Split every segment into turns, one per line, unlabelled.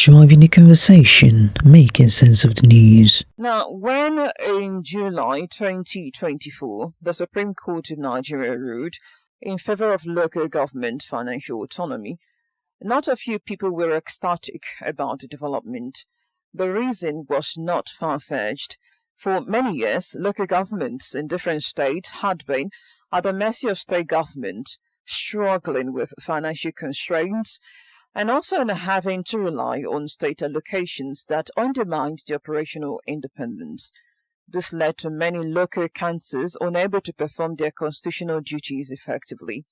Driving the conversation, making sense of the news.
Now, when in July 2024, the Supreme Court of Nigeria ruled in favor of local government financial autonomy, not a few people were ecstatic about the development. The reason was not far-fetched. For many years, local governments in different states had been at the mercy of state government, struggling with financial constraints, and often having to rely on state allocations that undermined the operational independence. This led to many local councils unable to perform their constitutional duties effectively.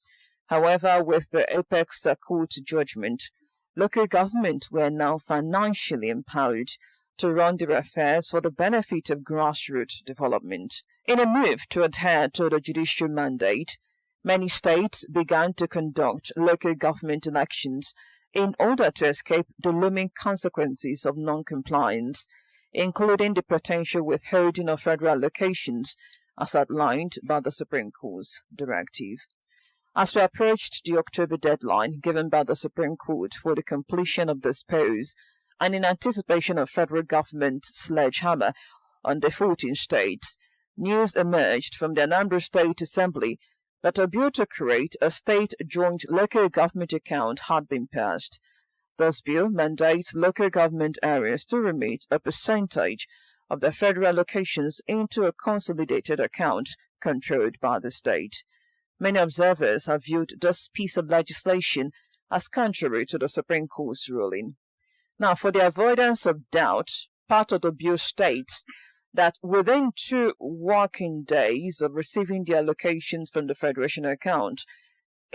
However, with the Apex Court judgment, local governments were now financially empowered to run their affairs for the benefit of grassroots development. In a move to adhere to the judicial mandate, many states began to conduct local government elections in order to escape the looming consequences of non-compliance, including the potential withholding of federal allocations as outlined by the Supreme Court's directive. As we approached the October deadline given by the Supreme Court for the completion of this pause, and in anticipation of federal government sledgehammer on the 14 states, news emerged from the Anambra State Assembly that a bill to create a state joint local government account had been passed. This bill mandates local government areas to remit a percentage of their federal allocations into a consolidated account controlled by the state. Many observers have viewed this piece of legislation as contrary to the Supreme Court's ruling. Now, for the avoidance of doubt, part of the bill states that within 2 working days of receiving the allocations from the Federation account,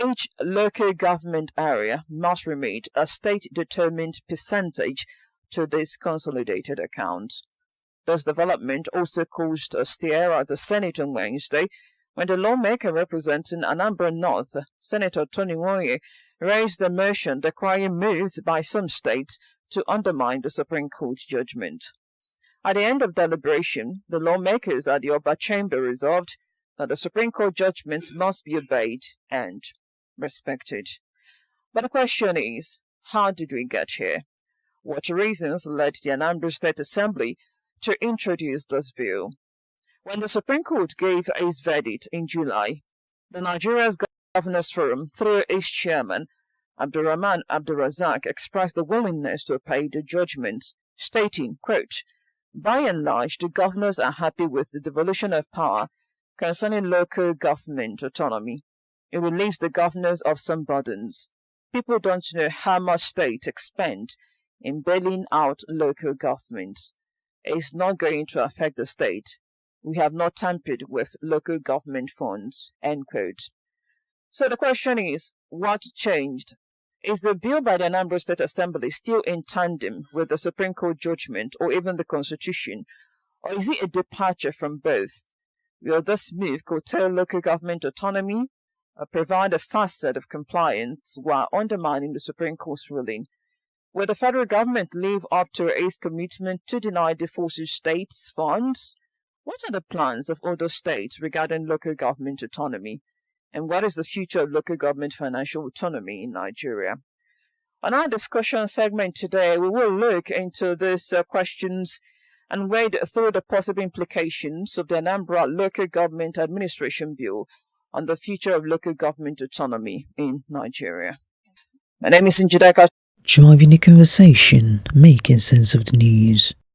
each local government area must remit a state-determined percentage to this consolidated account. This development also caused a stir at the Senate on Wednesday when the lawmaker representing Anambra North, Senator Autonomy, raised a motion requiring moves by some states to undermine the Supreme Court judgment. At the end of deliberation, the lawmakers at the upper chamber resolved that the Supreme Court judgment must be obeyed and respected. But the question is, how did we get here? What reasons led the Anambra State Assembly to introduce this bill? When the Supreme Court gave its verdict in July, the Nigeria's Governors Forum, through its chairman, Abdurrahman Abdurrazak, expressed the willingness to obey the judgment, stating, quote, "By and large, the governors are happy with the devolution of power concerning local government autonomy. It relieves the governors of some burdens. People don't know how much states expend in bailing out local governments. It's not going to affect the state. We have not tampered with local government funds," end quote. So the question is, what changed? Is the bill by the Anambra State Assembly still in tandem with the Supreme Court judgment or even the Constitution? Or is it a departure from both? Will this move curtail local government autonomy or provide a facet of compliance while undermining the Supreme Court's ruling? Will the federal government live up to its commitment to deny defaulted states funds? What are the plans of other states regarding local government autonomy? And what is the future of local government financial autonomy in Nigeria? On our discussion segment today, we will look into these questions and wade through the possible implications of the Anambra Local Government Administration Bill on the future of local government autonomy in Nigeria. My name is Njideka.
Driving the conversation, making sense of the news.